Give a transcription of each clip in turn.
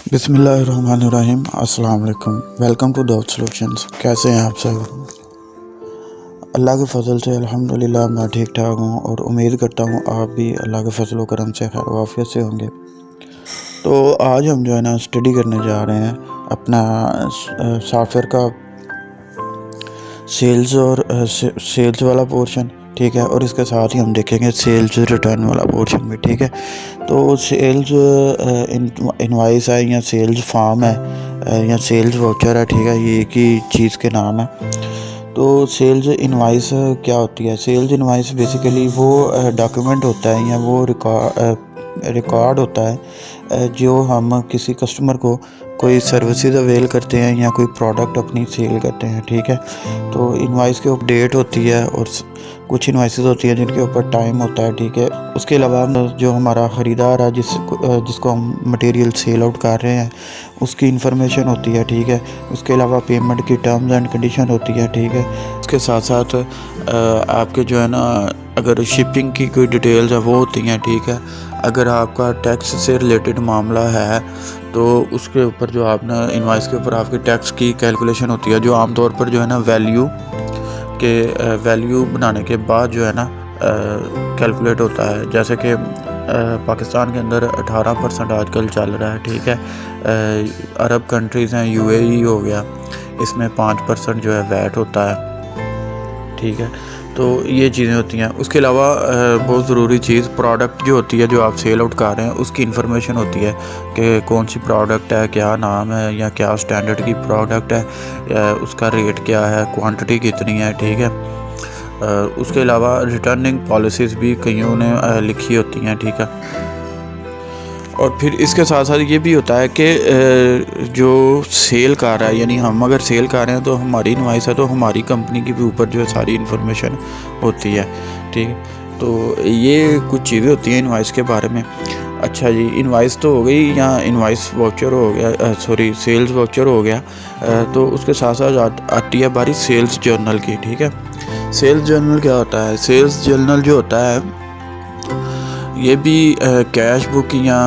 बिस्मिल्लाहिर्रहमानिर्रहीम। अस्सलाम वालेकुम। Welcome to dot solutions. कैसे हैं आप सब? अल्लाह के फ़ज़ल से अल्हम्दुलिल्लाह मैं ठीक ठाक हूँ और उम्मीद करता हूँ आप भी अल्लाह के फ़ज़ल व करम से खैर वाफ़ियत से होंगे। तो आज हम जो है ना स्टडी करने जा रहे हैं अपना सॉफ्टवेयर का सेल्स और सेल्स वाला पोर्शन, ठीक है। और इसके साथ ही हम देखेंगे सेल्स रिटर्न वाला पोर्शन भी, ठीक है। तो सेल्स इनवाइस है या सेल्स फॉर्म है या सेल्स वाउचर है, ठीक है, ये एक ही चीज़ के नाम है। तो सेल्स इनवाइस क्या होती है? सेल्स इनवाइस बेसिकली वो डॉक्यूमेंट होता है या वो रिकॉर्ड होता है जो हम किसी कस्टमर को कोई सर्विसेज अवेल करते हैं या कोई प्रोडक्ट अपनी सेल करते हैं, ठीक है। तो इनवाइस के ऊपर डेट होती है और कुछ इनवाइसेस होती हैं जिनके ऊपर टाइम होता है, ठीक है। उसके अलावा जो हमारा ख़रीदार है जिसको हम मटेरियल सेल आउट कर रहे हैं उसकी इन्फॉर्मेशन होती है, ठीक है। उसके अलावा पेमेंट की टर्म्स एंड कंडीशन होती है, ठीक है। उसके साथ साथ आपके जो है ना अगर शिपिंग की कोई डिटेल्स है वो होती हैं, ठीक है। अगर आपका टैक्स से रिलेटेड मामला है तो उसके ऊपर जो आप ना इनवाइस के ऊपर आपके टैक्स की कैलकुलेशन होती है, जो आमतौर पर जो है ना वैल्यू बनाने के बाद जो है ना कैलकुलेट होता है। जैसे कि पाकिस्तान के अंदर 18% आजकल चल रहा है, ठीक है। अरब कंट्रीज़ हैं, यूएई हो गया, इसमें 5% जो है वैट होता है, ठीक है। तो ये चीज़ें होती हैं। उसके अलावा बहुत ज़रूरी चीज़ प्रोडक्ट जो होती है जो आप सेल आउट कर रहे हैं उसकी इन्फॉर्मेशन होती है कि कौन सी प्रोडक्ट है, क्या नाम है या क्या स्टैंडर्ड की प्रोडक्ट है, उसका रेट क्या है, क्वांटिटी कितनी है, ठीक है। उसके अलावा रिटर्निंग पॉलिसीज़ भी कईयों ने लिखी होती हैं, ठीक है। और फिर इसके साथ साथ ये भी होता है कि जो सेल कर रहा है, यानी हम अगर सेल कर रहे हैं तो हमारी इनवाइस है तो हमारी कंपनी के भी ऊपर जो है सारी इन्फॉर्मेशन होती है, ठीक है। तो ये कुछ चीज़ें होती हैं इनवाइस के बारे में। अच्छा जी, इनवाइस तो हो गई या इनवाइस वाउचर हो गया, सॉरी सेल्स वाउचर हो गया। तो उसके साथ साथ आती है बारी सेल्स जर्नल की, ठीक है। सेल्स जर्नल क्या होता है? सेल्स जर्नल जो होता है ये भी कैश बुक या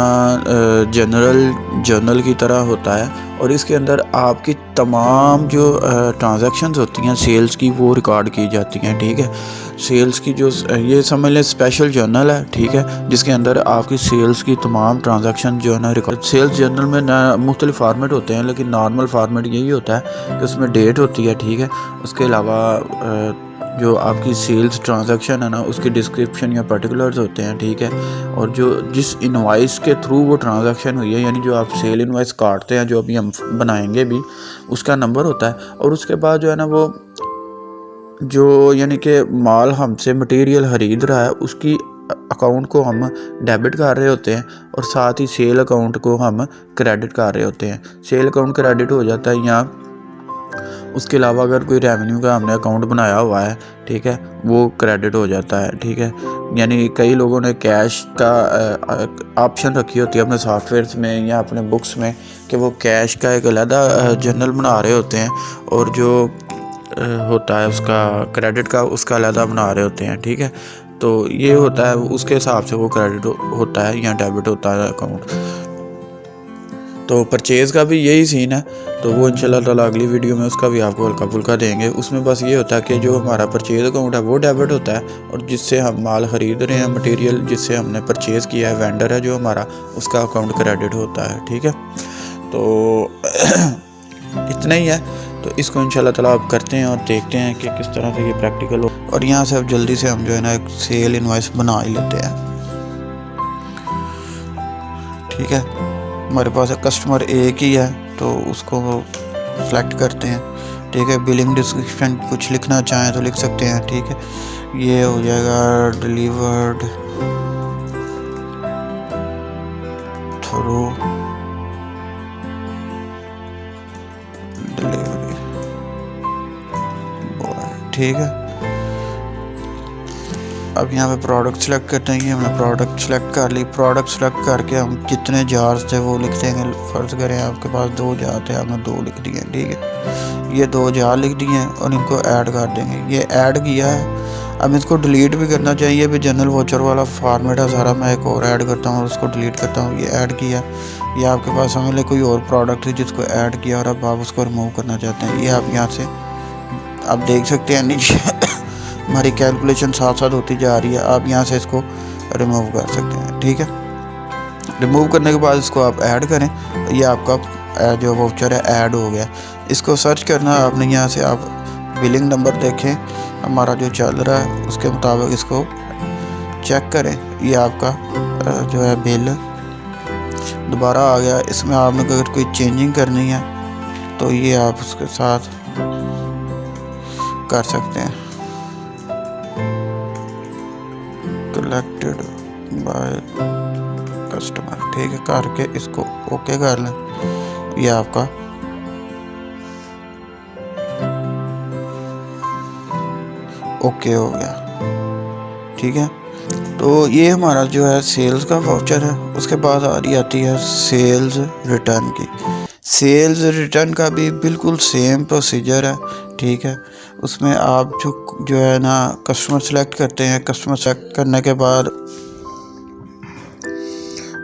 जर्नल की तरह होता है और इसके अंदर आपकी तमाम जो ट्रांजैक्शंस होती हैं सेल्स की वो रिकॉर्ड की जाती हैं, ठीक है। सेल्स की जो ये समझ लें स्पेशल जर्नल है, ठीक है, जिसके अंदर आपकी सेल्स की तमाम ट्रांजैक्शन जो है ना रिकॉर्ड। सेल्स जर्नल में ना मुख्तलिफ फार्मेट होते हैं, लेकिन नॉर्मल फार्मेट यही होता है कि उसमें डेट होती है, ठीक है। उसके अलावा जो आपकी सेल्स ट्रांजैक्शन है ना उसकी डिस्क्रिप्शन या पर्टिकुलर्स होते हैं, ठीक है। और जो जिस इनवाइस के थ्रू वो ट्रांजैक्शन हुई है, यानी जो आप सेल इनवाइस काटते हैं जो अभी हम बनाएंगे भी, उसका नंबर होता है। और उसके बाद जो है ना वो जो यानी कि माल हमसे मटेरियल खरीद रहा है उसकी अकाउंट को हम डेबिट कर रहे होते हैं और साथ ही सेल अकाउंट को हम क्रेडिट कर रहे होते हैं। सेल अकाउंट क्रेडिट हो जाता है या उसके अलावा अगर कोई रेवेन्यू का हमने अकाउंट बनाया हुआ है, ठीक है, वो क्रेडिट हो जाता है, ठीक है। यानी कई लोगों ने कैश का ऑप्शन रखी होती है अपने सॉफ्टवेयर में या अपने बुक्स में कि वो कैश का एक अलहदा जर्नल बना रहे होते हैं और जो होता है उसका क्रेडिट का उसका अलहदा बना रहे होते हैं, ठीक है। तो ये होता है, उसके हिसाब से वो क्रेडिट होता है या डेबिट होता है अकाउंट। तो परचेज़ का भी यही सीन है, तो वो इंशाल्लाह ताला अगली वीडियो में उसका भी आपको हल्का फुल्का देंगे। उसमें बस ये होता है कि जो हमारा परचेज़ अकाउंट है वो डेबिट होता है और जिससे हम माल ख़रीद रहे हैं, मटेरियल जिससे हमने परचेज़ किया है, वेंडर है जो हमारा, उसका अकाउंट क्रेडिट होता है, ठीक है। तो इतना ही है। तो इसको इंशाल्लाह ताला आप करते हैं और देखते हैं कि किस तरह से ये प्रैक्टिकल हो। और यहाँ से अब जल्दी से हम जो है ना एक सेल इनवॉइस बना ही लेते हैं, ठीक है। हमारे पास कस्टमर एक ही है तो उसको सेलेक्ट करते हैं, ठीक है। बिलिंग डिस्क्रिप्शन कुछ लिखना चाहें तो लिख सकते हैं, ठीक है। ये हो जाएगा डिलीवर्ड थ्रू डिलीवरी बॉय, ठीक है। अब यहाँ पे प्रोडक्ट सेलेक्ट करते हैं। हमने प्रोडक्ट सेलेक्ट कर ली। प्रोडक्ट सेलेक्ट करके हम कितने जार्स थे वो लिख देंगे। फ़र्ज़ करें आपके पास 2 जार थे, आपने 2 लिख दिए, ठीक है। ये 2 जार लिख दिए हैं और इनको ऐड कर देंगे। ये ऐड किया है। अब इसको डिलीट भी करना चाहिए भी जनरल वाउचर वाला फॉर्मेट है सारा। मैं एक और ऐड करता हूँ और उसको डिलीट करता हूँ। ये ऐड किया, ये आपके पास समझ लें कोई और प्रोडक्ट है जिसको ऐड किया और अब आप उसको रिमूव करना चाहते हैं। ये आप यहाँ से आप देख सकते हैं नीचे हमारी कैलकुलेशन साथ साथ होती जा रही है। आप यहाँ से इसको रिमूव कर सकते हैं, ठीक है। रिमूव करने के बाद इसको आप ऐड करें। ये आपका जो वाउचर है ऐड हो गया। इसको सर्च करना है आपने। यहाँ से आप बिलिंग नंबर देखें हमारा जो चल रहा है उसके मुताबिक इसको चेक करें। ये आपका जो है बिल दोबारा आ गया। इसमें आपने अगर कोई चेंजिंग करनी है तो ये आप उसके साथ कर सकते हैं। कलेक्टेड बाय कस्टमर, ठीक है, करके इसको ओके कर लें। ये आपका ओके हो गया, ठीक है। तो ये हमारा जो है सेल्स का वाउचर है। उसके बाद आती है सेल्स रिटर्न की। सेल्स रिटर्न का भी बिल्कुल सेम प्रोसीजर है, ठीक है। उसमें आप जो है ना कस्टमर सेलेक्ट करते हैं। कस्टमर सेलेक्ट करने के बाद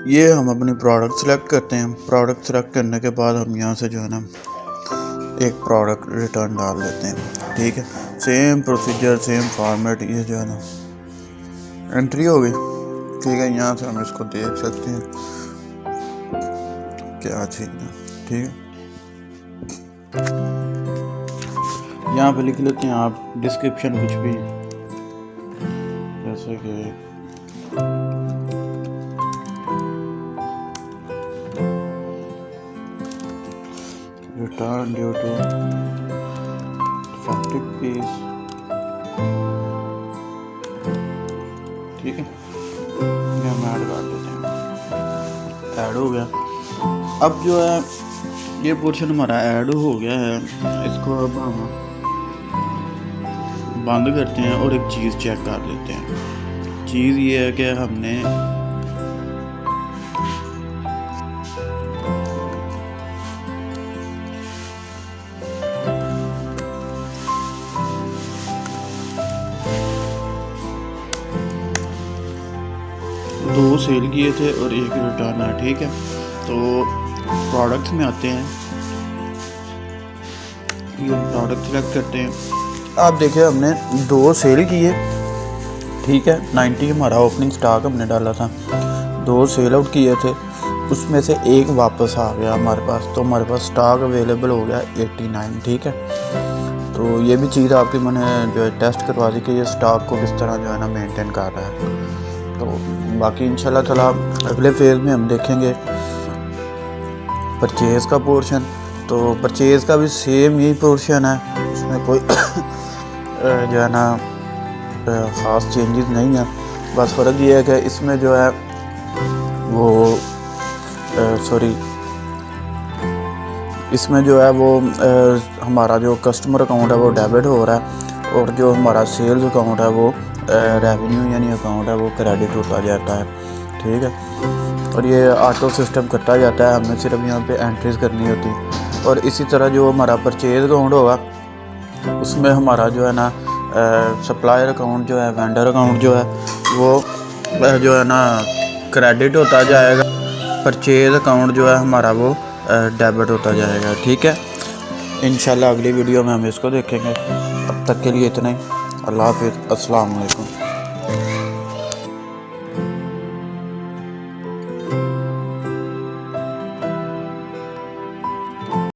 ये हम अपनी प्रोडक्ट सेलेक्ट करते हैं। प्रोडक्ट सेलेक्ट करने के बाद हम यहाँ से जो है ना एक प्रोडक्ट रिटर्न डाल देते हैं, ठीक है। Same procedure, same format. ये जो है ना एंट्री हो गई, ठीक है। यहाँ से हम इसको देख सकते हैं क्या चीज़ है, ठीक है। यहाँ पे लिख लेते हैं आप डिस्क्रिप्शन कुछ भी, जैसे कि return due to defective piece, ठीक है। ये हम ऐड कर देते हैं। ऐड हो गया। अब जो है ये पोर्शन हमारा ऐड हो गया है। इसको अब हम बंद करते हैं और एक चीज़ चेक कर लेते हैं। चीज़ ये है कि हमने दो सेल किए थे और एक रिटर्न है, ठीक है। तो प्रोडक्ट्स में आते हैं, ये प्रोडक्ट सेलेक्ट करते हैं। आप देखिए हमने दो सेल किए, ठीक है। 90 हमारा ओपनिंग स्टॉक हमने डाला था, दो सेल आउट किए थे, उसमें से एक वापस आ गया हमारे पास। तो हमारे पास स्टॉक अवेलेबल हो गया 89, ठीक है। तो ये भी चीज़ आपकी मैंने जो है टेस्ट करवा दी कि ये स्टॉक को किस तरह जो है ना मेंटेन कर रहा है। तो बाकी इंशाल्लाह ताला अगले फेज़ में हम देखेंगे परचेज़ का पोर्शन। तो परचेज़ का भी सेम यही पोर्शन है, उसमें कोई जो है ना ख़ास चेंजेस नहीं है। बस फ़र्क ये है कि इसमें जो है वो इसमें जो है वो हमारा जो कस्टमर अकाउंट है वो डेबिट हो रहा है और जो हमारा सेल्स अकाउंट है वो रेवेन्यू यानी अकाउंट है वो क्रेडिट होता जाता है, ठीक है। और ये ऑटो सिस्टम करता जाता है, हमें सिर्फ यहाँ पे एंट्रीज करनी होती। और इसी तरह जो हमारा परचेज अकाउंट होगा उसमें हमारा जो है ना सप्लायर अकाउंट जो है, वेंडर अकाउंट जो है वो जो है ना क्रेडिट होता जाएगा। परचेज अकाउंट जो है हमारा वो डेबिट होता जाएगा, ठीक है। इंशाल्लाह अगली वीडियो में हम इसको देखेंगे। अब तक के लिए इतना ही। अल्लाह हाफिज़, अस्सलाम वालेकुम।